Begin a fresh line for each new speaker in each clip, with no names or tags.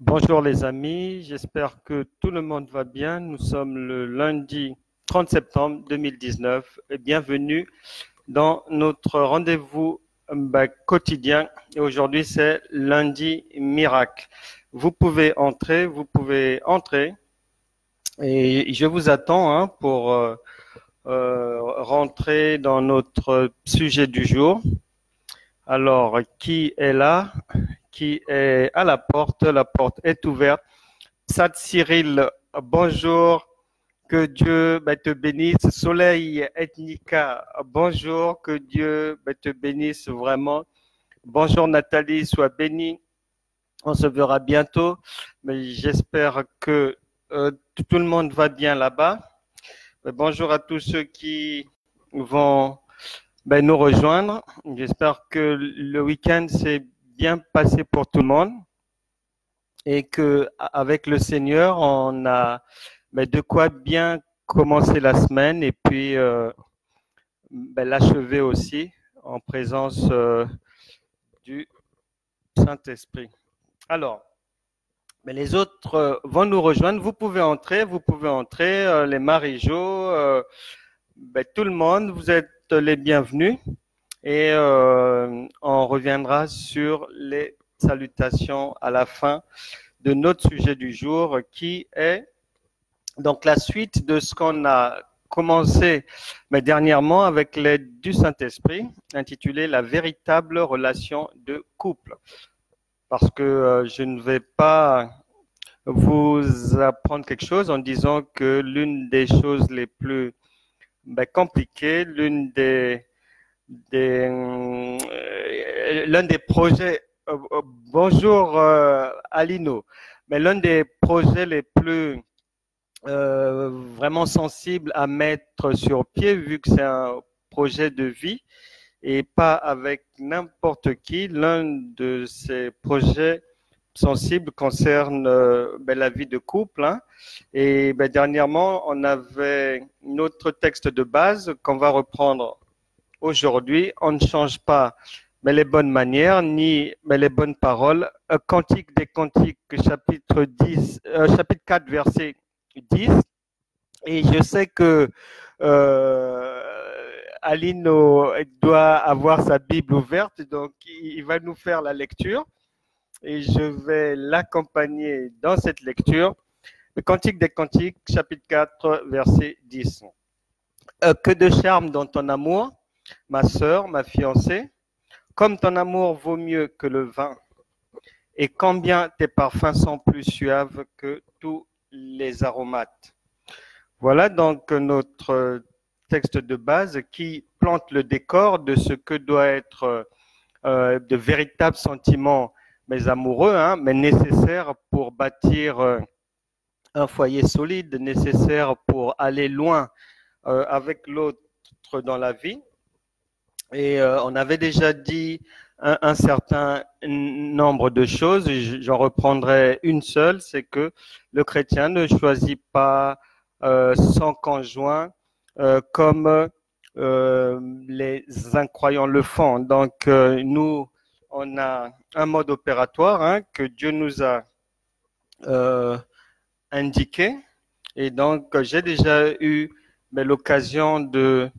Bonjour les amis, j'espère que tout le monde va bien. Nous sommes le lundi 30 septembre 2019 et bienvenue dans notre rendez-vous quotidien. Et aujourd'hui c'est lundi miracle. Vous pouvez entrer et je vous attends pour rentrer dans notre sujet du jour. Alors, qui est là? Qui est à la porte? La porte est ouverte. Sad Cyril, bonjour, que Dieu te bénisse. Soleil Ethnica, bonjour, que Dieu te bénisse vraiment. Bonjour Nathalie, sois bénie. On se verra bientôt, mais j'espère que tout le monde va bien là-bas. Bonjour à tous ceux qui vont nous rejoindre. J'espère que le week-end s'est bien passé pour tout le monde et que avec le Seigneur, on a de quoi bien commencer la semaine et puis l'achever aussi en présence du Saint-Esprit. Alors, les autres vont nous rejoindre. Vous pouvez entrer, les Marie-Jo, tout le monde, vous êtes les bienvenus et on reviendra sur les salutations à la fin de notre sujet du jour qui est donc la suite de ce qu'on a commencé dernièrement avec l'aide du Saint-Esprit, intitulé La véritable relation de couple. Parce que je ne vais pas vous apprendre quelque chose en disant que l'une des choses les plus compliquées, l'un des projets, bonjour Alino, mais l'un des projets les plus vraiment sensibles à mettre sur pied, vu que c'est un projet de vie et pas avec n'importe qui. L'un de ces projets sensibles concerne la vie de couple. Et dernièrement, on avait notre texte de base qu'on va reprendre aujourd'hui. On ne change pas les bonnes manières ni les bonnes paroles. Cantique des Cantiques, chapitre 10, chapitre 4, verset 10. Et je sais que Alino doit avoir sa Bible ouverte, donc il va nous faire la lecture et je vais l'accompagner dans cette lecture. Le Cantique des Cantiques, chapitre 4, verset 10. Que de charme dans ton amour, ma sœur, ma fiancée, comme ton amour vaut mieux que le vin, et combien tes parfums sont plus suaves que tous les aromates. Voilà donc notre texte de base qui plante le décor de ce que doit être de véritables sentiments, mais amoureux, mais nécessaires pour bâtir un foyer solide, nécessaires pour aller loin avec l'autre dans la vie. Et on avait déjà dit un certain nombre de choses, j'en reprendrai une seule, c'est que le chrétien ne choisit pas son conjoint comme les incroyants le font. Donc nous, on a un mode opératoire que Dieu nous a indiqué. Et donc j'ai déjà eu l'occasion de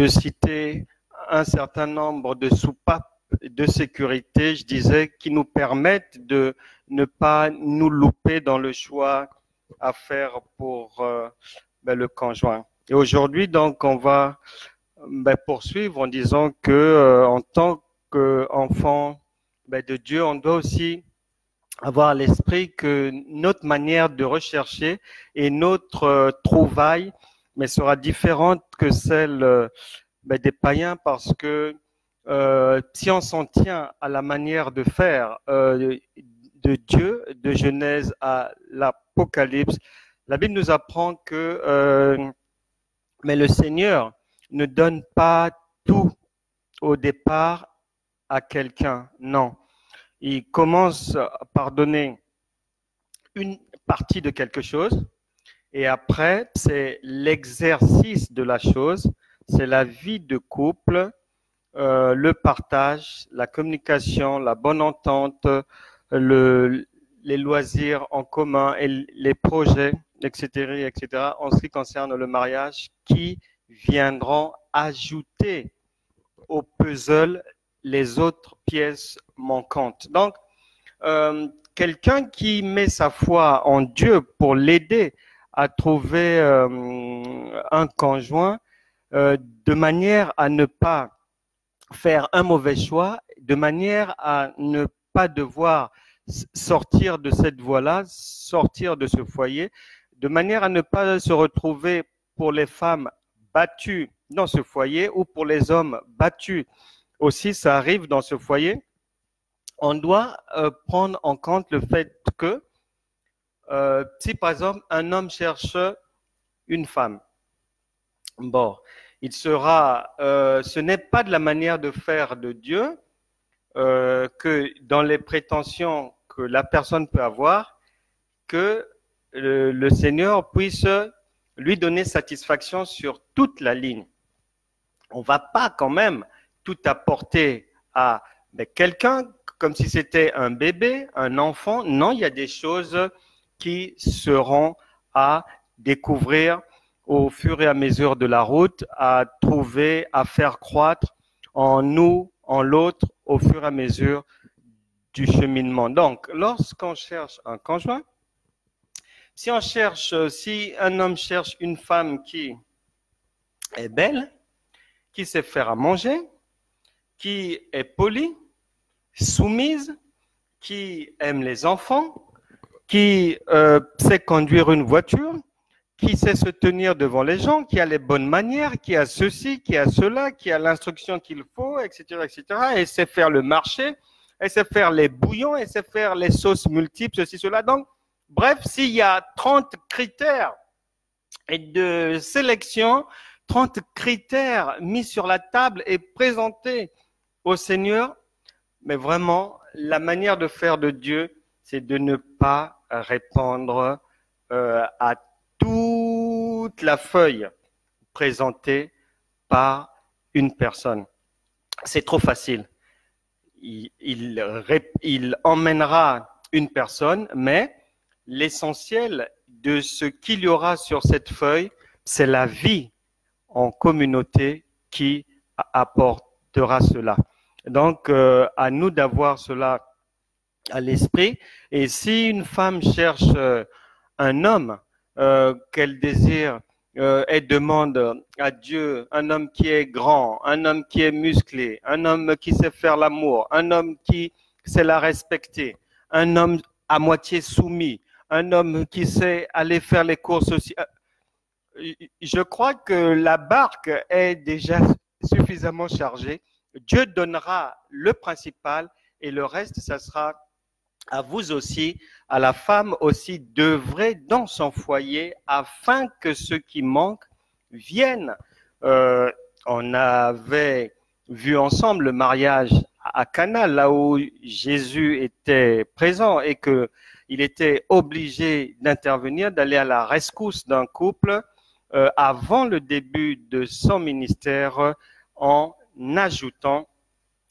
citer un certain nombre de soupapes de sécurité, je disais, qui nous permettent de ne pas nous louper dans le choix à faire pour le conjoint. Et aujourd'hui, donc, on va poursuivre en disant que en tant qu'enfant de Dieu, on doit aussi avoir à l'esprit que notre manière de rechercher et notre trouvaille sera différente que celle des païens, parce que si on s'en tient à la manière de faire de Dieu, de Genèse à l'Apocalypse, la Bible nous apprend que mais le Seigneur ne donne pas tout au départ à quelqu'un, non. Il commence par donner une partie de quelque chose et après, c'est l'exercice de la chose, c'est la vie de couple, le partage, la communication, la bonne entente, les loisirs en commun et les projets, etc., etc., en ce qui concerne le mariage, qui viendront ajouter au puzzle les autres pièces manquantes. Donc, quelqu'un qui met sa foi en Dieu pour l'aider à trouver un conjoint de manière à ne pas faire un mauvais choix, de manière à ne pas devoir sortir de cette voie-là, sortir de ce foyer, de manière à ne pas se retrouver pour les femmes battues dans ce foyer ou pour les hommes battus aussi, ça arrive dans ce foyer. On doit prendre en compte le fait que si par exemple un homme cherche une femme, bon, il sera, ce n'est pas de la manière de faire de Dieu que dans les prétentions que la personne peut avoir, que le Seigneur puisse lui donner satisfaction sur toute la ligne. On va pas quand même tout apporter à quelqu'un comme si c'était un bébé, un enfant. Non, il y a des choses qui seront à découvrir au fur et à mesure de la route, à trouver, à faire croître en nous, en l'autre, au fur et à mesure du cheminement. Donc, lorsqu'on cherche un conjoint, si un homme cherche une femme qui est belle, qui sait faire à manger, qui est polie, soumise, qui aime les enfants, qui sait conduire une voiture, qui sait se tenir devant les gens, qui a les bonnes manières, qui a ceci, qui a cela, qui a l'instruction qu'il faut, etc., etc., et sait faire le marché, et sait faire les bouillons, et sait faire les sauces multiples, ceci, cela. Donc, bref, s'il y a 30 critères et de sélection, 30 critères mis sur la table et présentés au Seigneur, mais vraiment, la manière de faire de Dieu, c'est de ne pas répondre à toute la feuille présentée par une personne. C'est trop facile. Il emmènera une personne, mais l'essentiel de ce qu'il y aura sur cette feuille, c'est la vie en communauté qui apportera cela. Donc, à nous d'avoir cela à l'esprit. Et si une femme cherche un homme qu'elle désire et demande à Dieu, un homme qui est grand, un homme qui est musclé, un homme qui sait faire l'amour, un homme qui sait la respecter, un homme à moitié soumis, un homme qui sait aller faire les courses aussi. Je crois que la barque est déjà suffisamment chargée. Dieu donnera le principal et le reste, ça sera à vous aussi, à la femme aussi, d'œuvrer dans son foyer afin que ceux qui manquent viennent. On avait vu ensemble le mariage à Cana, là où Jésus était présent et qu'il était obligé d'intervenir, d'aller à la rescousse d'un couple avant le début de son ministère en ajoutant,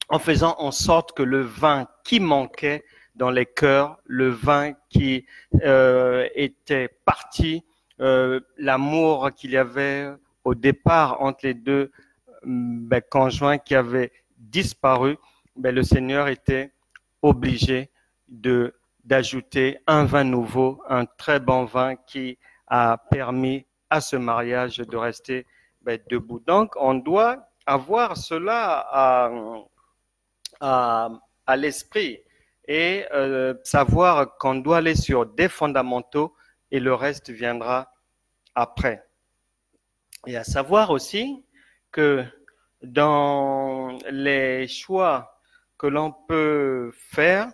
en faisant en sorte que le vin qui manquait dans les cœurs, le vin qui était parti, l'amour qu'il y avait au départ entre les deux conjoints qui avaient disparu, le Seigneur était obligé d'ajouter un vin nouveau, un très bon vin qui a permis à ce mariage de rester debout. Donc, on doit avoir cela à l'esprit et savoir qu'on doit aller sur des fondamentaux et le reste viendra après. Et à savoir aussi que dans les choix que l'on peut faire,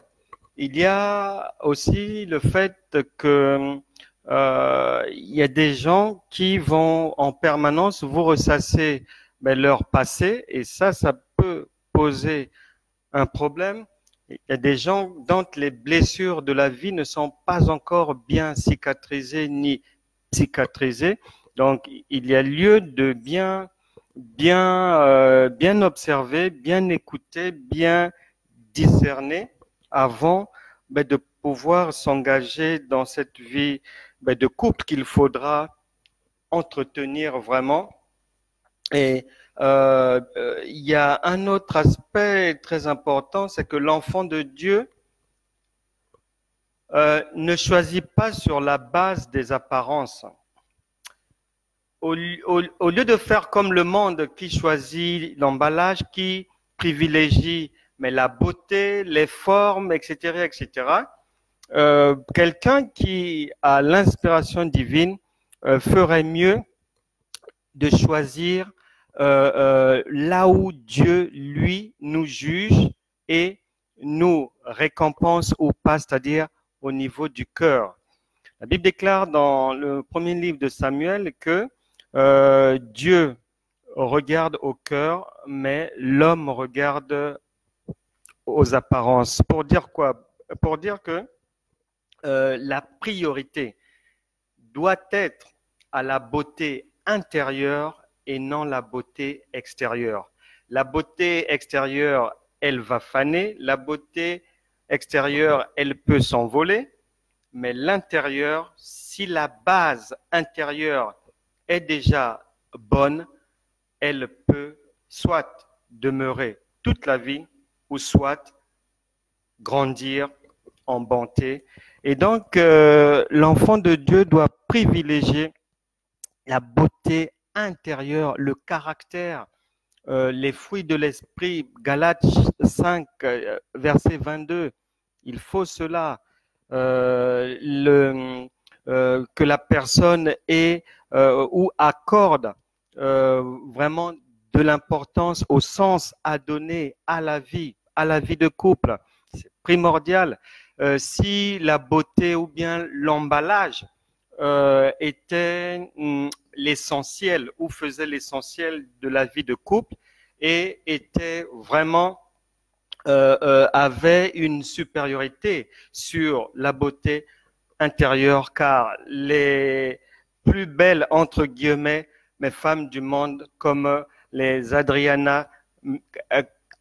il y a aussi le fait que il y a des gens qui vont en permanence vous ressasser leur passé et ça peut poser un problème. Il y a des gens dont les blessures de la vie ne sont pas encore bien cicatrisées ni cicatrisées. Donc, il y a lieu de bien observer, bien écouter, bien discerner avant de pouvoir s'engager dans cette vie de couple qu'il faudra entretenir vraiment. Et il y a un autre aspect très important, c'est que l'enfant de Dieu ne choisit pas sur la base des apparences. Au lieu de faire comme le monde qui choisit l'emballage, qui privilégie mais la beauté, les formes, etc., etc., quelqu'un qui a l'inspiration divine ferait mieux de choisir là où Dieu, lui, nous juge et nous récompense ou pas, c'est-à-dire au niveau du cœur. La Bible déclare dans le premier livre de Samuel que Dieu regarde au cœur, mais l'homme regarde aux apparences. Pour dire quoi? Pour dire que la priorité doit être à la beauté intérieure et non la beauté extérieure. La beauté extérieure, elle va faner. La beauté extérieure, elle peut s'envoler. Mais l'intérieur, si la base intérieure est déjà bonne, elle peut soit demeurer toute la vie ou soit grandir en bonté. Et donc, l'enfant de Dieu doit privilégier la beauté intérieure, le caractère, les fruits de l'esprit. Galates 5, verset 22. Il faut cela. Que la personne ait ou accorde vraiment de l'importance au sens à donner à la vie de couple. C'est primordial. Si la beauté ou bien l'emballage était l'essentiel ou faisait l'essentiel de la vie de couple et était vraiment avait une supériorité sur la beauté intérieure, car les plus belles, entre guillemets, mes femmes du monde, comme les Adriana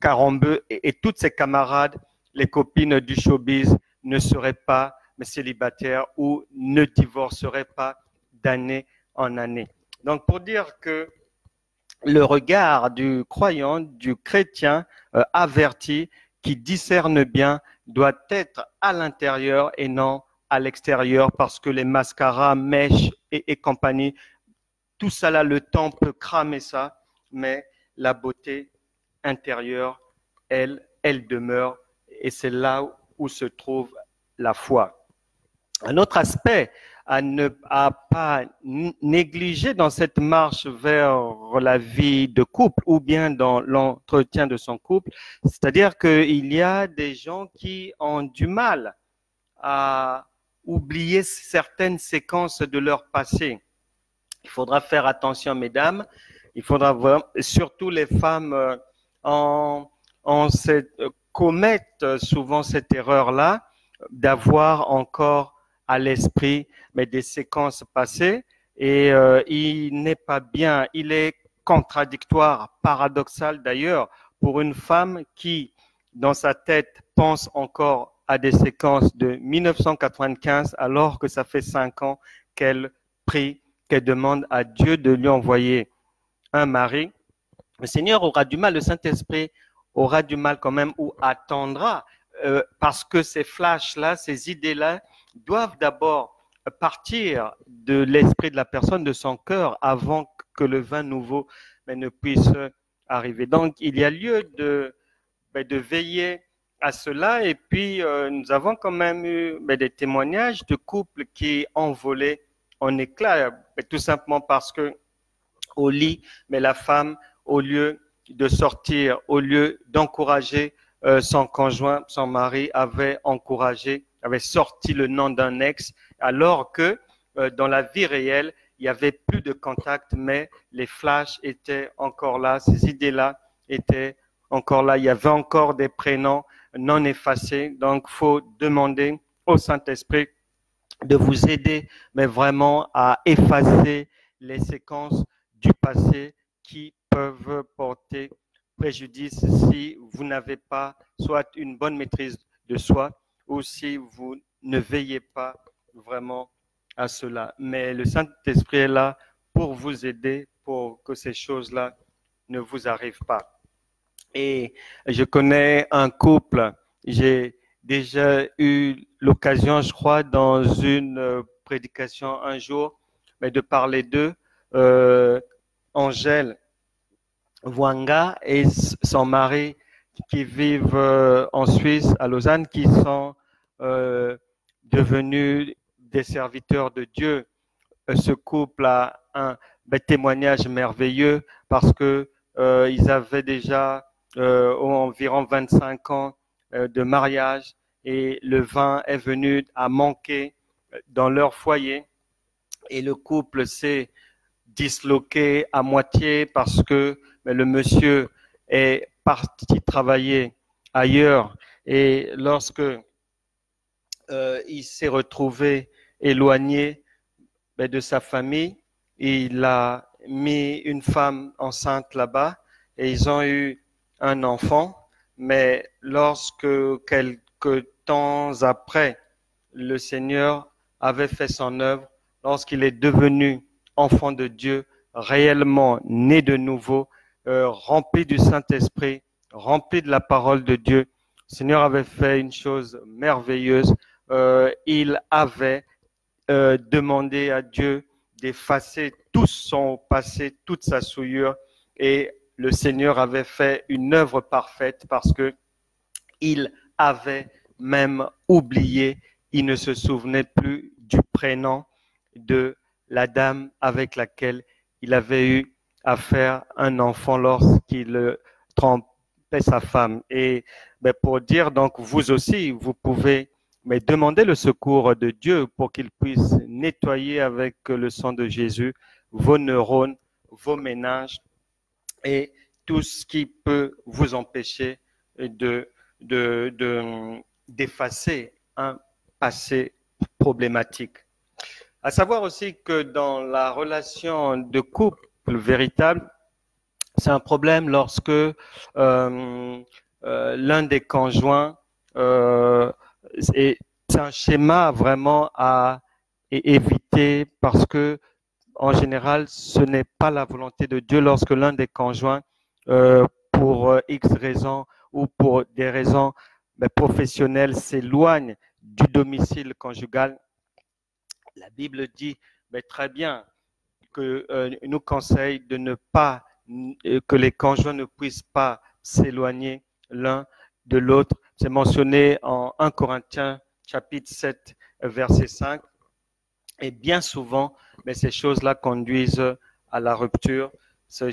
Carambeu et toutes ses camarades, les copines du showbiz, ne seraient pas célibataires ou ne divorceraient pas d'année en année. Donc, pour dire que le regard du croyant, du chrétien averti, qui discerne bien, doit être à l'intérieur et non à l'extérieur, parce que les mascaras, mèches et compagnie, tout ça là, le temps peut cramer ça, mais la beauté intérieure, elle demeure, et c'est là où se trouve la foi. Un autre aspect à ne pas négliger dans cette marche vers la vie de couple ou bien dans l'entretien de son couple, c'est-à-dire qu'il y a des gens qui ont du mal à oublier certaines séquences de leur passé. Il faudra faire attention, mesdames. Il faudra voir, surtout les femmes commettent souvent cette erreur-là d'avoir encore à l'esprit mais des séquences passées et il n'est pas bien, il est contradictoire, paradoxal d'ailleurs pour une femme qui dans sa tête pense encore à des séquences de 1995 alors que ça fait 5 ans qu'elle prie, qu'elle demande à Dieu de lui envoyer un mari. Le Seigneur aura du mal, le Saint-Esprit aura du mal quand même ou attendra parce que ces flashs-là, ces idées-là doivent d'abord partir de l'esprit de la personne, de son cœur, avant que le vin nouveau ne puisse arriver. Donc, il y a lieu de veiller à cela. Et puis, nous avons quand même eu des témoignages de couples qui ont volé en éclats, tout simplement parce que au lit, mais la femme, au lieu de sortir, au lieu d'encourager son conjoint, son mari, avait sorti le nom d'un ex, alors que dans la vie réelle, il n'y avait plus de contact, mais les flashs étaient encore là, ces idées-là étaient encore là, il y avait encore des prénoms non effacés, donc il faut demander au Saint-Esprit de vous aider, mais vraiment à effacer les séquences du passé qui peuvent porter préjudice si vous n'avez pas soit une bonne maîtrise de soi ou si vous ne veillez pas vraiment à cela. Mais le Saint-Esprit est là pour vous aider, pour que ces choses-là ne vous arrivent pas. Et je connais un couple, j'ai déjà eu l'occasion, je crois, dans une prédication un jour, mais de parler d'eux. Angèle Wanga et son mari qui vivent en Suisse, à Lausanne, qui sont devenus des serviteurs de Dieu. Ce couple a un témoignage merveilleux parce que ils avaient déjà environ 25 ans de mariage et le vin est venu à manquer dans leur foyer et le couple s'est disloqué à moitié parce que le monsieur est parti travailler ailleurs et lorsque il s'est retrouvé éloigné de sa famille, il a mis une femme enceinte là-bas et ils ont eu un enfant, mais lorsque quelques temps après, le Seigneur avait fait son œuvre, lorsqu'il est devenu enfant de Dieu, réellement né de nouveau, rempli du Saint-Esprit, rempli de la parole de Dieu, le Seigneur avait fait une chose merveilleuse. Il avait demandé à Dieu d'effacer tout son passé, toute sa souillure, et le Seigneur avait fait une œuvre parfaite parce que il avait même oublié, il ne se souvenait plus du prénom de la dame avec laquelle il avait eu à faire un enfant lorsqu'il trompait sa femme. Et pour dire, donc, vous aussi, vous pouvez demander le secours de Dieu pour qu'il puisse nettoyer avec le sang de Jésus vos neurones, vos méninges et tout ce qui peut vous empêcher d'effacer un passé problématique. À savoir aussi que dans la relation de couple véritable, c'est un problème lorsque l'un des conjoints c'est un schéma vraiment à éviter parce que en général, ce n'est pas la volonté de Dieu lorsque l'un des conjoints, pour X raisons ou pour des raisons professionnelles, s'éloigne du domicile conjugal. La Bible dit très bien que nous conseille de ne pas, que les conjoints ne puissent pas s'éloigner l'un de l'autre. C'est mentionné en 1 Corinthiens chapitre 7, verset 5. Et bien souvent, ces choses-là conduisent à la rupture. Ces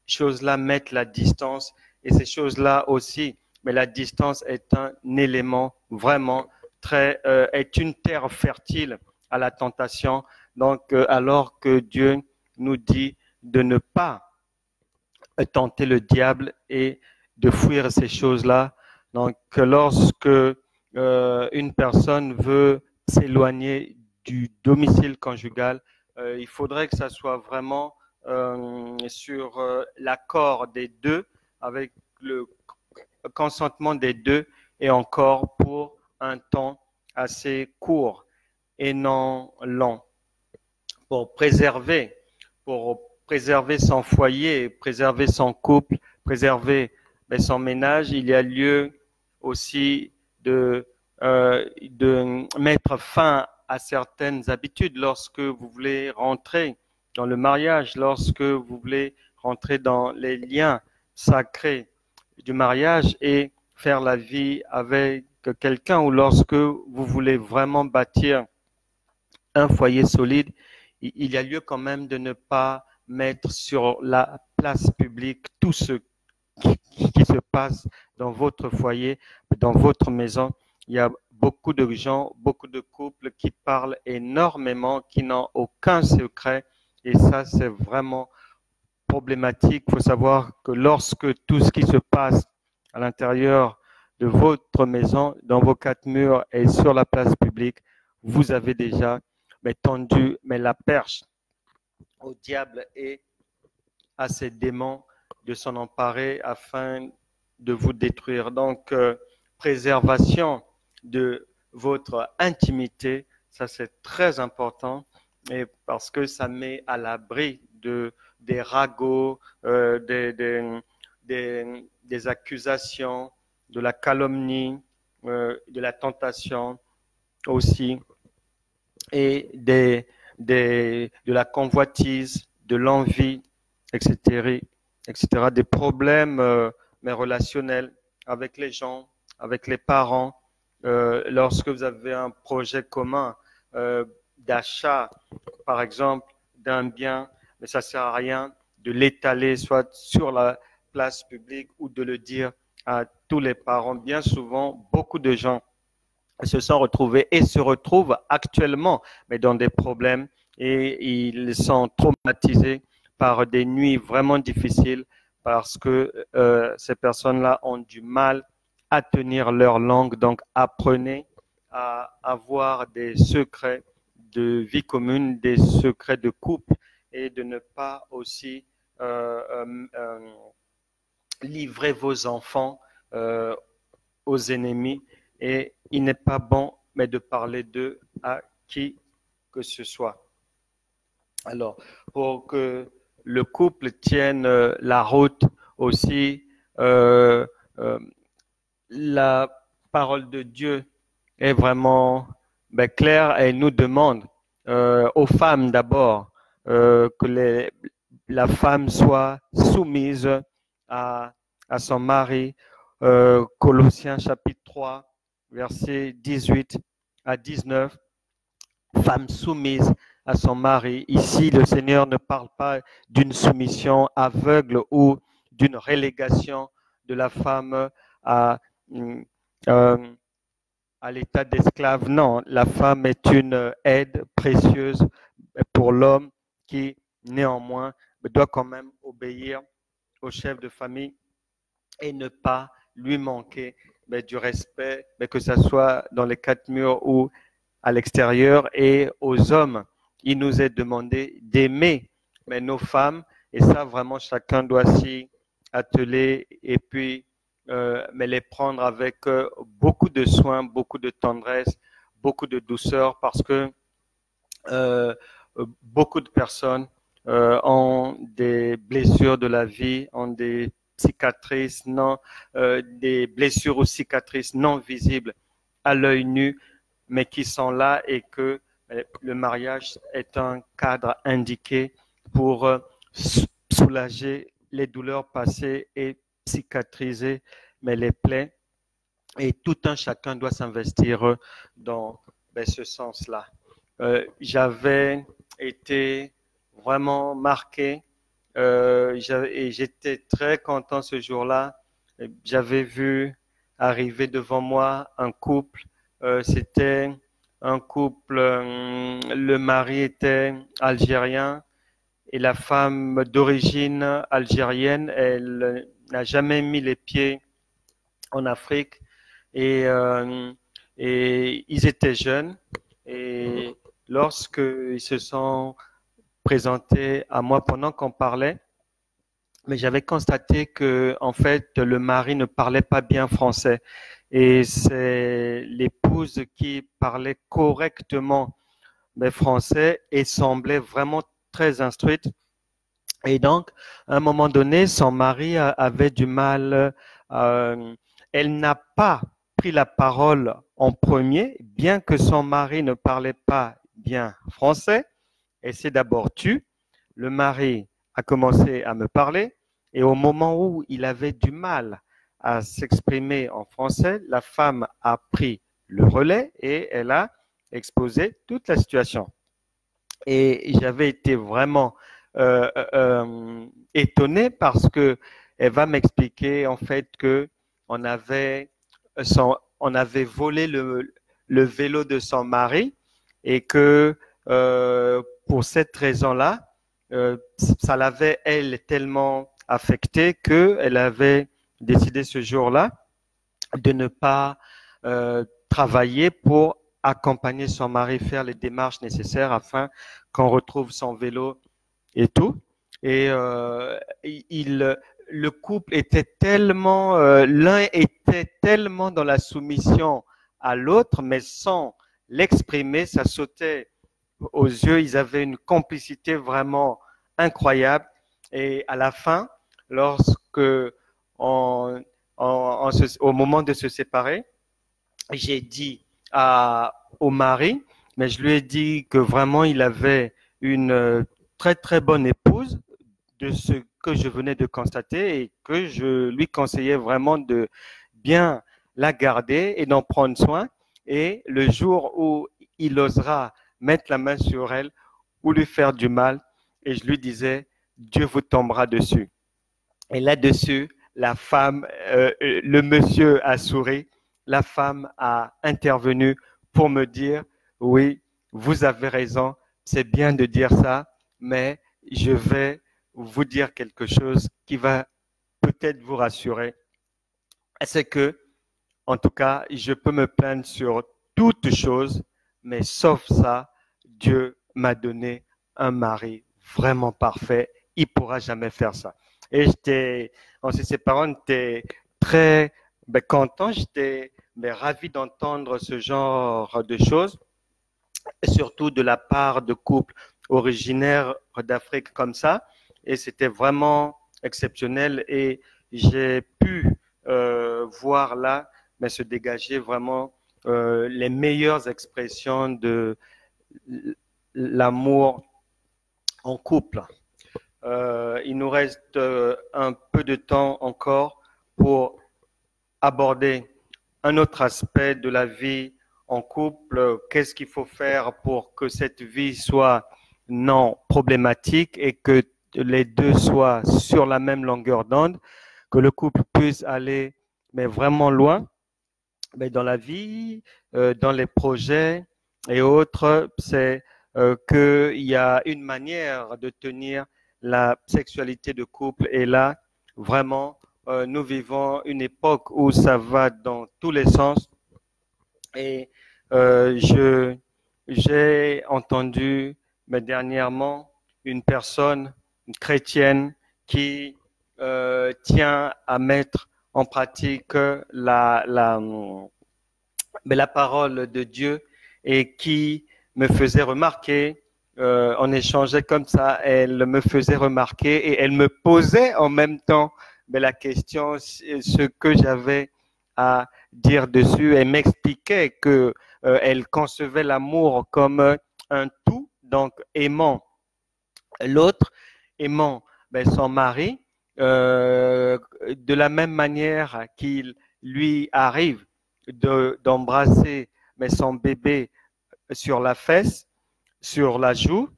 choses-là mettent la distance. Et ces choses-là aussi, mais la distance est un élément vraiment est une terre fertile à la tentation. Donc, alors que Dieu nous dit de ne pas tenter le diable et de fuir ces choses-là. Donc, lorsque une personne veut s'éloigner du domicile conjugal, il faudrait que ça soit vraiment sur l'accord des deux, avec le consentement des deux, et encore pour un temps assez court et non long, pour préserver son foyer, préserver son couple, préserver son ménage. Il y a lieu aussi de mettre fin à certaines habitudes lorsque vous voulez rentrer dans le mariage, lorsque vous voulez rentrer dans les liens sacrés du mariage et faire la vie avec quelqu'un, ou lorsque vous voulez vraiment bâtir un foyer solide, il y a lieu quand même de ne pas mettre sur la place publique tout ce qui se passe dans votre foyer, dans votre maison. Il y a beaucoup de gens, beaucoup de couples qui parlent énormément, qui n'ont aucun secret, et ça, c'est vraiment problématique. Il faut savoir que lorsque tout ce qui se passe à l'intérieur de votre maison, dans vos quatre murs et sur la place publique, vous avez déjà tendu la perche au diable et à ses démons de s'en emparer afin de vous détruire. Donc, préservation de votre intimité. Ça, c'est très important et parce que ça met à l'abri des ragots, des accusations, de la calomnie, de la tentation aussi, et de la convoitise, de l'envie, etc., etc., des problèmes mais relationnels avec les gens, avec les parents. Lorsque vous avez un projet commun d'achat, par exemple, d'un bien, mais ça ne sert à rien de l'étaler soit sur la place publique ou de le dire à tous les parents. Bien souvent, beaucoup de gens se sont retrouvés et se retrouvent actuellement, mais dans des problèmes, et ils sont traumatisés par des nuits vraiment difficiles parce que ces personnes-là ont du mal à tenir leur langue. Donc, apprenez à avoir des secrets de vie commune, des secrets de couple, et de ne pas aussi livrer vos enfants aux ennemis. Et il n'est pas bon, mais de parler d'eux à qui que ce soit. Alors, pour que le couple tienne la route aussi, la parole de Dieu est vraiment claire. Elle nous demande, aux femmes d'abord, que la femme soit soumise à son mari. Colossiens chapitre 3, versets 18 à 19. Femme soumise à son mari. Ici, le Seigneur ne parle pas d'une soumission aveugle ou d'une relégation de la femme à l'état d'esclave. Non, la femme est une aide précieuse pour l'homme qui, néanmoins, doit quand même obéir au chef de famille et ne pas lui manquer du respect, que ce soit dans les quatre murs ou à l'extérieur. Et aux hommes, il nous est demandé d'aimer nos femmes, et ça vraiment chacun doit s'y atteler, et puis mais les prendre avec beaucoup de soin, beaucoup de tendresse, beaucoup de douceur, parce que beaucoup de personnes ont des blessures de la vie, ont des cicatrices des blessures ou cicatrices non visibles à l'œil nu, mais qui sont là, et que le mariage est un cadre indiqué pour soulager les douleurs passées et cicatriser les plaies. Et tout un chacun doit s'investir dans ce sens-là. J'avais été vraiment marqué et j'étais très content ce jour-là. J'avais vu arriver devant moi un couple. C'était un couple, le mari était algérien et la femme d'origine algérienne. Elle n'a jamais mis les pieds en Afrique, et ils étaient jeunes, et lorsqu'ils se sont présentés à moi pendant qu'on parlait, mais j'avais constaté que en fait le mari ne parlait pas bien français, et c'est l'épouse qui parlait correctement français et semblait vraiment très instruite. Et donc, à un moment donné, son mari avait du mal. Elle n'a pas pris la parole en premier, bien que son mari ne parlait pas bien français. Elle s'est d'abord tue. Le mari a commencé à me parler, et au moment où il avait du mal à s'exprimer en français, la femme a pris le relais et elle a exposé toute la situation. Et j'avais été vraiment étonné, parce que elle va m'expliquer en fait que on avait volé le vélo de son mari, et que pour cette raison-là, ça l'avait elle tellement affectée qu'elle avait décidé ce jour-là de ne pas travailler pour accompagner son mari, faire les démarches nécessaires afin qu'on retrouve son vélo et tout. Et le couple était tellement, l'un était tellement dans la soumission à l'autre, mais sans l'exprimer, ça sautait aux yeux. Ils avaient une complicité vraiment incroyable. Et à la fin, lorsque au moment de se séparer, j'ai dit au mari, mais je lui ai dit que vraiment il avait une très très bonne épouse de ce que je venais de constater et que je lui conseillais vraiment de bien la garder et d'en prendre soin. Et le jour où il osera mettre la main sur elle ou lui faire du mal, et je lui disais, Dieu vous tombera dessus. Et là-dessus, la femme, le monsieur a souri, la femme a intervenu pour me dire, oui, vous avez raison, c'est bien de dire ça, mais je vais vous dire quelque chose qui va peut-être vous rassurer. C'est que, en tout cas, je peux me plaindre sur toute chose, mais sauf ça, Dieu m'a donné un mari vraiment parfait. Il ne pourra jamais faire ça. Et en se séparant, j'étais très content, j'étais ravi d'entendre ce genre de choses, surtout de la part de couples originaires d'Afrique comme ça. Et c'était vraiment exceptionnel. Et j'ai pu voir là se dégager vraiment les meilleures expressions de l'amour en couple. Il nous reste un peu de temps encore pour aborder un autre aspect de la vie en couple. Qu'est-ce qu'il faut faire pour que cette vie soit non problématique et que les deux soient sur la même longueur d'onde, que le couple puisse aller vraiment loin dans la vie, dans les projets et autres. C'est qu'il y a une manière de tenir la sexualité de couple. Et là, vraiment, nous vivons une époque où ça va dans tous les sens. Et j'ai entendu dernièrement une personne une chrétienne qui tient à mettre en pratique la parole de Dieu et qui me faisait remarquer, on échangeait comme ça, elle me faisait remarquer et elle me posait en même temps la question, ce que j'avais à dire dessus. Elle m'expliquait que elle concevait l'amour comme un tout, donc aimant l'autre, aimant son mari, de la même manière qu'il lui arrive d'embrasser son bébé sur la fesse, sur la joue,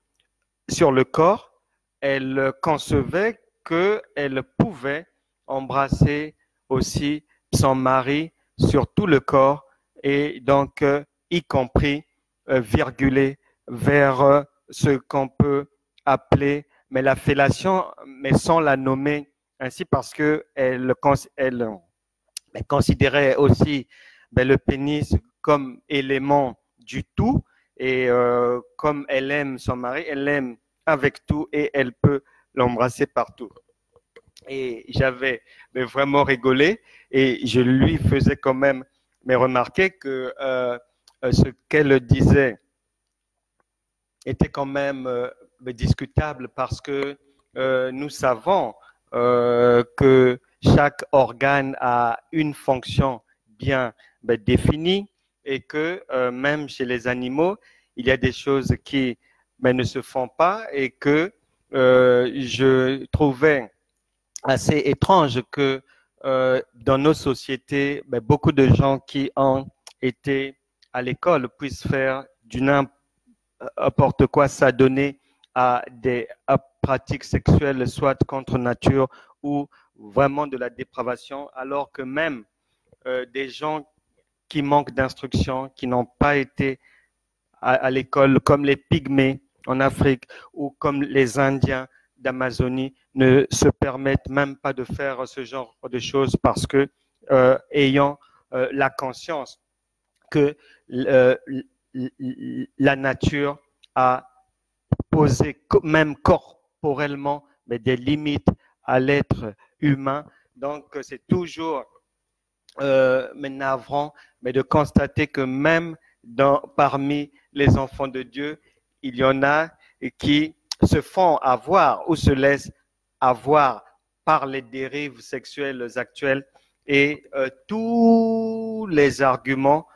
sur le corps. Elle concevait qu'elle pouvait embrasser aussi son mari sur tout le corps et donc y compris virguler vers ce qu'on peut appeler la fellation, mais sans la nommer ainsi parce qu'elle considérait aussi le pénis comme élément du tout et comme elle aime son mari, elle l'aime avec tout et elle peut l'embrasser partout. Et j'avais vraiment rigolé et je lui faisais quand même remarquer que ce qu'elle disait était quand même discutable parce que nous savons que chaque organe a une fonction bien définie et que même chez les animaux, il y a des choses qui ne se font pas et que je trouvais assez étrange que dans nos sociétés, beaucoup de gens qui ont été à l'école puissent faire du n'importe quoi, s'adonner à des pratiques sexuelles, soit contre nature ou vraiment de la dépravation, alors que même des gens qui manquent d'instruction, qui n'ont pas été à l'école, comme les Pygmées en Afrique ou comme les Indiens d'Amazonie, ne se permettent même pas de faire ce genre de choses parce que, ayant la conscience que la nature a posé même corporellement des limites à l'être humain. Donc, c'est toujours navrant mais de constater que même parmi les enfants de Dieu, il y en a qui se font avoir ou se laissent avoir par les dérives sexuelles actuelles et tous les arguments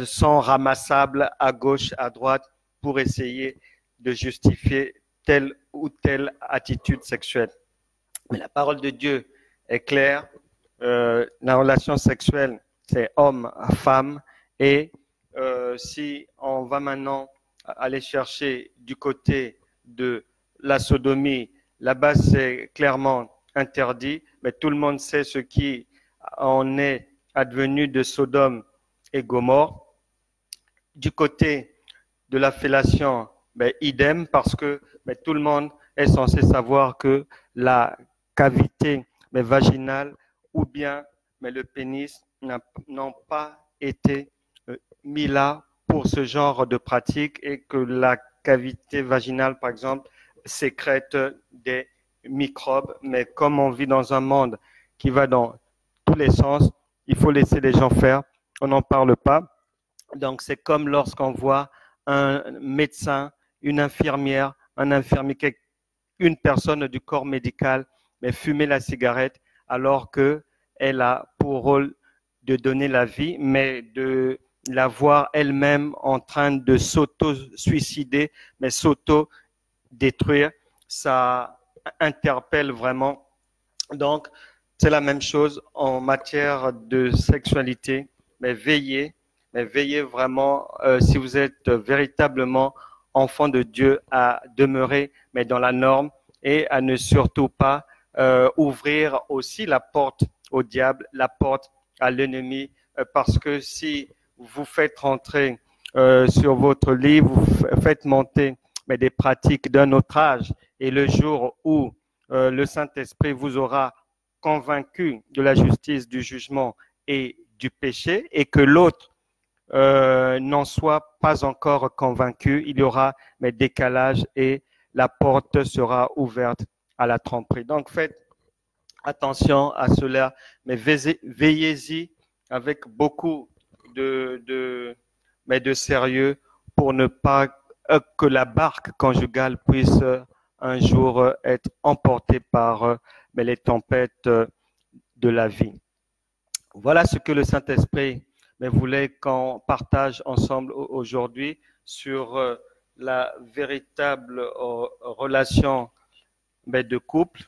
sont ramassables à gauche, à droite pour essayer de justifier telle ou telle attitude sexuelle. Mais la parole de Dieu est claire. La relation sexuelle, c'est homme-femme. Et si on va maintenant aller chercher du côté de la sodomie, là-bas, c'est clairement interdit. Mais tout le monde sait ce qui en est advenu de Sodome et Gomorrhe. Du côté de la fellation, idem, parce que tout le monde est censé savoir que la cavité vaginale ou bien le pénis n'ont pas été mis là pour ce genre de pratique et que la cavité vaginale, par exemple, sécrète des microbes. Mais comme on vit dans un monde qui va dans tous les sens, il faut laisser les gens faire. On n'en parle pas. Donc, c'est comme lorsqu'on voit un médecin, une infirmière, un infirmier, une personne du corps médical, mais fumer la cigarette alors qu'elle a pour rôle de donner la vie, mais de la voir elle-même en train de s'auto-suicider, mais s'auto-détruire, ça interpelle vraiment. Donc, c'est la même chose en matière de sexualité, mais veillez vraiment, si vous êtes véritablement enfant de Dieu, à demeurer mais dans la norme et à ne surtout pas ouvrir aussi la porte au diable, la porte à l'ennemi, parce que si vous faites rentrer sur votre lit, vous faites monter des pratiques d'un autre âge, et le jour où le Saint-Esprit vous aura convaincu de la justice, du jugement et du péché, et que l'autre n'en soit pas encore convaincu, il y aura décalage et la porte sera ouverte à la tromperie. Donc faites attention à cela, mais veillez-y avec beaucoup de sérieux pour ne pas que la barque conjugale puisse un jour être emportée par les tempêtes de la vie. Voilà ce que le Saint-Esprit voulait qu'on partage ensemble aujourd'hui sur la véritable relation de couple.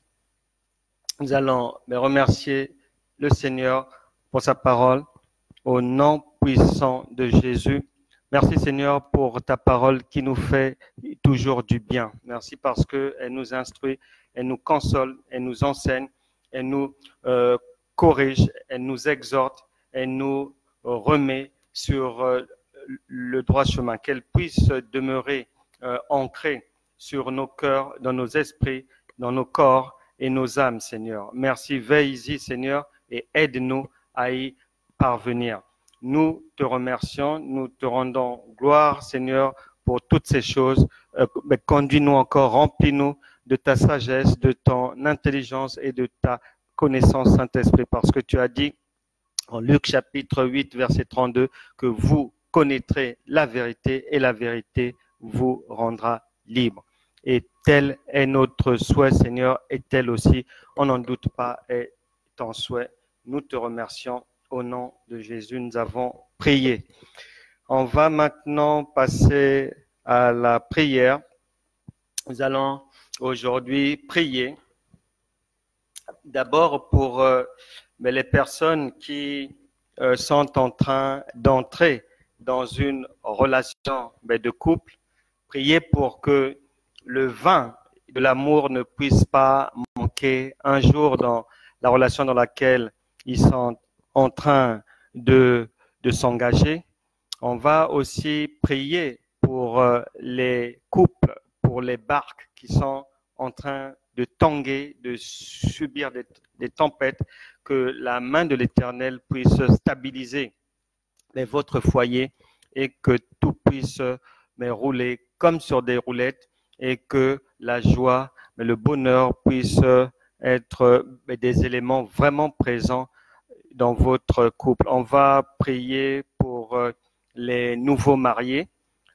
Nous allons remercier le Seigneur pour sa parole au nom puissant de Jésus. Merci Seigneur pour ta parole qui nous fait toujours du bien. Merci parce qu'elle nous instruit, elle nous console, elle nous enseigne, elle nous corrige, elle nous exhorte, elle nous remet sur le droit chemin. Qu'elle puisse demeurer ancrée sur nos cœurs, dans nos esprits, dans nos corps et nos âmes, Seigneur. Merci, veille-y, Seigneur, et aide-nous à y parvenir. Nous te remercions, nous te rendons gloire, Seigneur, pour toutes ces choses. Conduis-nous encore, remplis-nous de ta sagesse, de ton intelligence et de ta connaissance, Saint-Esprit, parce que tu as dit en Luc chapitre 8, verset 32, que vous connaîtrez la vérité et la vérité vous rendra libre. Et tel est notre souhait, Seigneur, et tel aussi, on n'en doute pas, est ton souhait. Nous te remercions. Au nom de Jésus, nous avons prié. On va maintenant passer à la prière. Nous allons aujourd'hui prier d'abord pour les personnes qui sont en train d'entrer dans une relation de couple. Prier pour que le vin de l'amour ne puisse pas manquer un jour dans la relation dans laquelle ils sont en train de s'engager. On va aussi prier pour les couples, pour les barques qui sont en train de tanguer, de subir des tempêtes, que la main de l'Éternel puisse stabiliser votre foyer et que tout puisse rouler comme sur des roulettes et que la joie, le bonheur puisse être des éléments vraiment présents dans votre couple. On va prier pour les nouveaux mariés,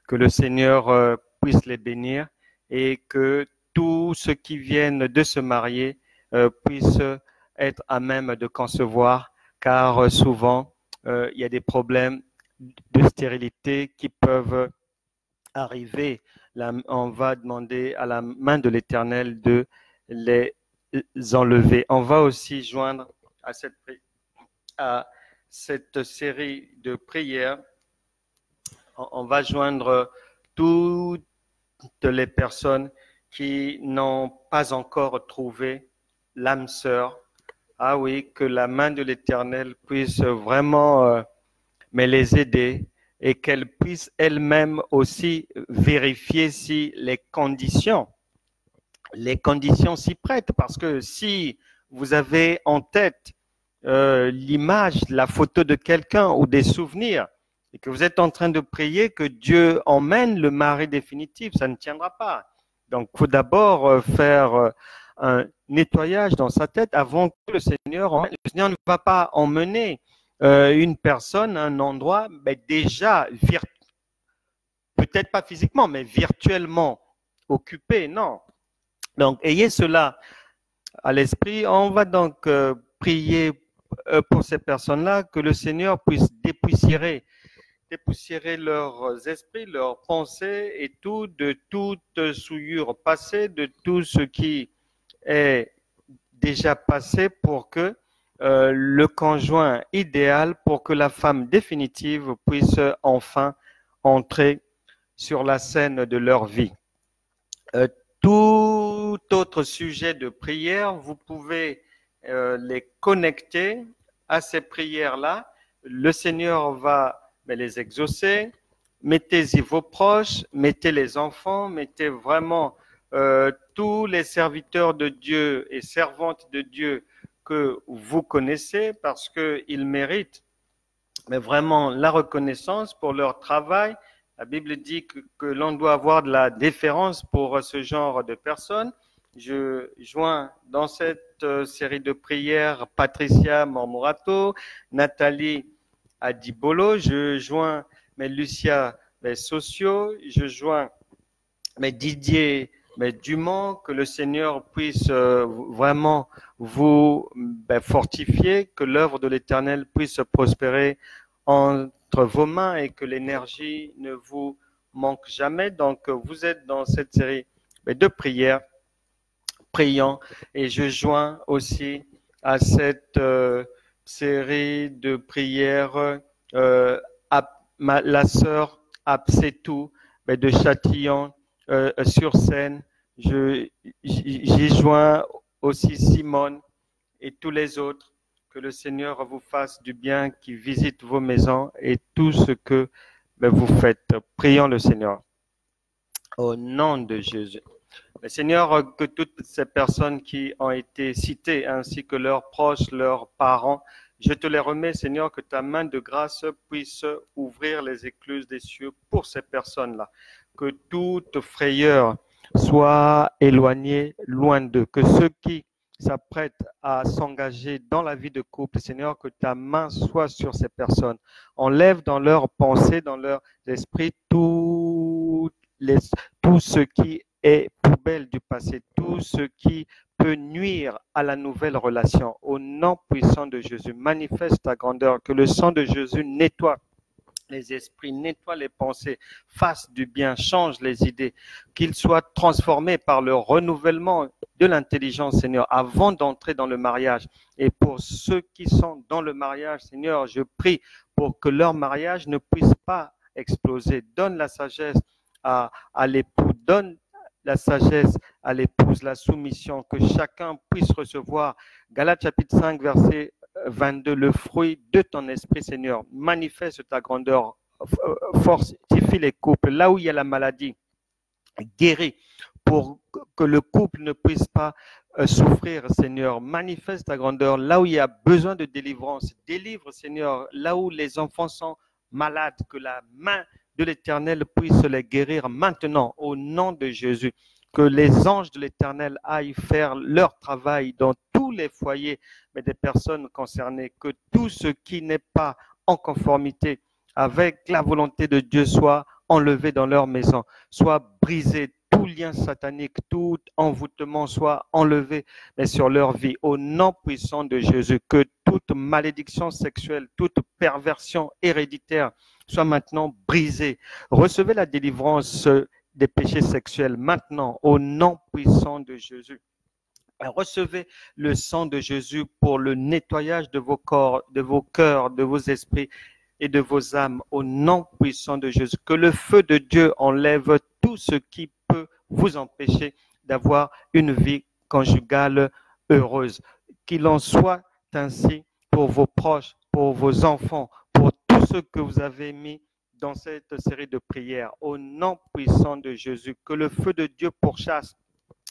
que le Seigneur puisse les bénir et que tous ceux qui viennent de se marier puissent être à même de concevoir, car souvent il y a des problèmes de stérilité qui peuvent arriver. On va demander à la main de l'Éternel de les enlever. On va aussi joindre à cette série de prières, on va joindre toutes les personnes qui n'ont pas encore trouvé l'âme sœur. Ah oui, que la main de l'Éternel puisse vraiment les aider et qu'elles puissent elles-mêmes aussi vérifier si les conditions s'y prêtent. Parce que si vous avez en tête l'image, la photo de quelqu'un ou des souvenirs, et que vous êtes en train de prier que Dieu emmène le mari définitif, ça ne tiendra pas. Donc, il faut d'abord faire un nettoyage dans sa tête avant que le Seigneur emmène. Le Seigneur ne va pas emmener une personne à un endroit déjà, peut-être pas physiquement, mais virtuellement occupé, non. Donc, ayez cela à l'esprit. On va donc prier pour ces personnes-là, que le Seigneur puisse dépoussiérer leurs esprits, leurs pensées et tout, de toute souillure passée, de tout ce qui est déjà passé pour que le conjoint idéal, pour que la femme définitive puisse enfin entrer sur la scène de leur vie. Tout autre sujet de prière, vous pouvez les connecter à ces prières-là. Le Seigneur va les exaucer. Mettez-y vos proches, mettez les enfants, mettez vraiment tous les serviteurs de Dieu et servantes de Dieu que vous connaissez, parce qu'ils méritent mais vraiment la reconnaissance pour leur travail. La Bible dit que l'on doit avoir de la déférence pour ce genre de personnes. Je joins dans cette série de prières Patricia Mormorato, Nathalie Adibolo, je joins Lucia Socio, je joins Didier Dumont, que le Seigneur puisse vraiment vous fortifier, que l'œuvre de l'Éternel puisse prospérer entre vos mains et que l'énergie ne vous manque jamais. Donc, vous êtes dans cette série de prières, priant, et je joins aussi à cette série de prières la sœur Absetou de Châtillon sur Seine. J'y joins aussi Simone et tous les autres. Que le Seigneur vous fasse du bien, qu'il visite vos maisons et tout ce que vous faites. Prions le Seigneur. Au nom de Jésus. Mais Seigneur, que toutes ces personnes qui ont été citées, ainsi que leurs proches, leurs parents, je te les remets, Seigneur, que ta main de grâce puisse ouvrir les écluses des cieux pour ces personnes-là. Que toute frayeur soit éloignée loin d'eux. Que ceux qui s'apprêtent à s'engager dans la vie de couple, Seigneur, que ta main soit sur ces personnes. Enlève dans leurs pensées, dans leur esprit, tout ce qui est poubelle du passé, tout ce qui peut nuire à la nouvelle relation. Au nom puissant de Jésus, manifeste ta grandeur, que le sang de Jésus nettoie les esprits, nettoie les pensées, fasse du bien, change les idées, qu'ils soient transformés par le renouvellement de l'intelligence, Seigneur, avant d'entrer dans le mariage. Et pour ceux qui sont dans le mariage, Seigneur, je prie pour que leur mariage ne puisse pas exploser. Donne la sagesse à l'époux, donne la sagesse à l'épouse, la soumission, que chacun puisse recevoir. Galates chapitre 5, verset 22, le fruit de ton esprit, Seigneur. Manifeste ta grandeur, fortifie les couples. Là où il y a la maladie, guéris pour que le couple ne puisse pas souffrir, Seigneur. Manifeste ta grandeur. Là où il y a besoin de délivrance, délivre, Seigneur. Là où les enfants sont malades, que la main de l'Éternel puisse les guérir maintenant, au nom de Jésus. que les anges de l'Éternel aillent faire leur travail dans tous les foyers, mais des personnes concernées, que tout ce qui n'est pas en conformité avec la volonté de Dieu soit enlevé dans leur maison, soit brisé, tout lien satanique, tout envoûtement soit enlevé mais sur leur vie, au nom puissant de Jésus, que toute malédiction sexuelle, toute perversion héréditaire soit maintenant brisée. Recevez la délivrance des péchés sexuels maintenant, au nom puissant de Jésus. Recevez le sang de Jésus pour le nettoyage de vos corps, de vos cœurs, de vos esprits et de vos âmes, au nom puissant de Jésus. Que le feu de Dieu enlève tout ce qui peut vous empêcher d'avoir une vie conjugale heureuse. Qu'il en soit ainsi pour vos proches, pour vos enfants, pour tous ceux que vous avez mis dans cette série de prières, au nom puissant de Jésus. Que le feu de Dieu pourchasse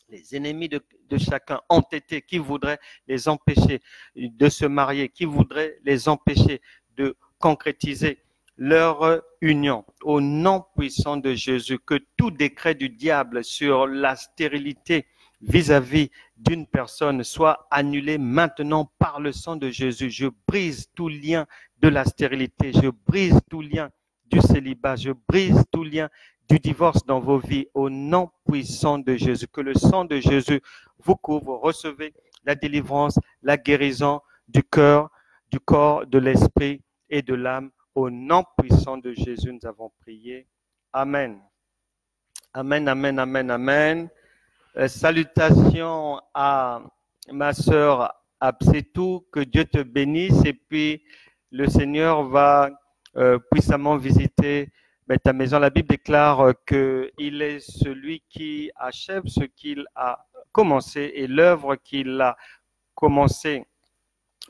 les ennemis de chacun entêtés qui voudraient les empêcher de se marier, qui voudraient les empêcher de concrétiser leur union. Au nom puissant de Jésus, que tout décret du diable sur la stérilité vis-à-vis d'une personne soit annulé maintenant par le sang de Jésus. Je brise tout lien de la stérilité, je brise tout lien du célibat, je brise tout lien du divorce dans vos vies au nom puissant de Jésus. Que le sang de Jésus vous couvre. Recevez la délivrance, la guérison du cœur, du corps, de l'esprit et de l'âme. Au nom puissant de Jésus, nous avons prié. Amen. Amen, amen, amen, amen. Salutations à ma sœur Absetou, que Dieu te bénisse et puis le Seigneur va puissamment visiter ta maison. La Bible déclare qu'il est celui qui achève ce qu'il a commencé et l'œuvre qu'il a commencé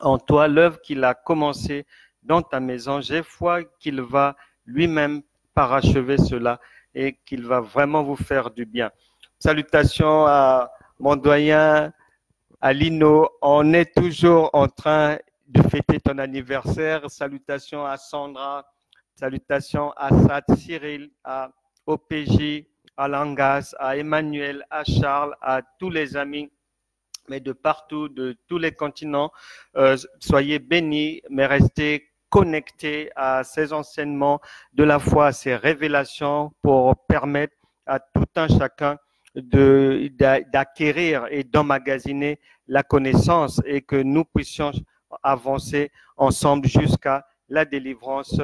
en toi, l'œuvre qu'il a commencé dans ta maison. J'ai foi qu'il va lui-même parachever cela et qu'il va vraiment vous faire du bien. Salutations à mon doyen, à Lino. On est toujours en train de fêter ton anniversaire. Salutations à Sandra. Salutations à Sat, Cyril, à OPJ, à Langas, à Emmanuel, à Charles, à tous les amis, mais de partout, de tous les continents. Soyez bénis, mais restez connectés à ces enseignements de la foi, à ces révélations pour permettre à tout un chacun d'acquérir et d'emmagasiner la connaissance et que nous puissions avancer ensemble jusqu'à la délivrance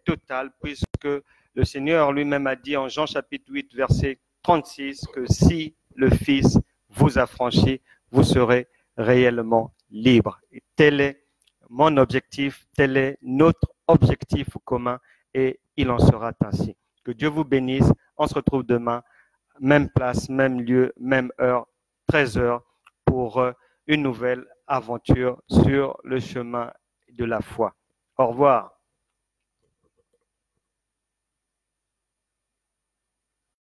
totale, puisque le Seigneur lui-même a dit en Jean chapitre 8, verset 36, que si le Fils vous affranchit, vous serez réellement libre. Et tel est mon objectif, tel est notre objectif commun et il en sera ainsi. Que Dieu vous bénisse. On se retrouve demain, même place, même lieu, même heure, 13h, pour une nouvelle aventure sur le chemin de la foi. Au revoir.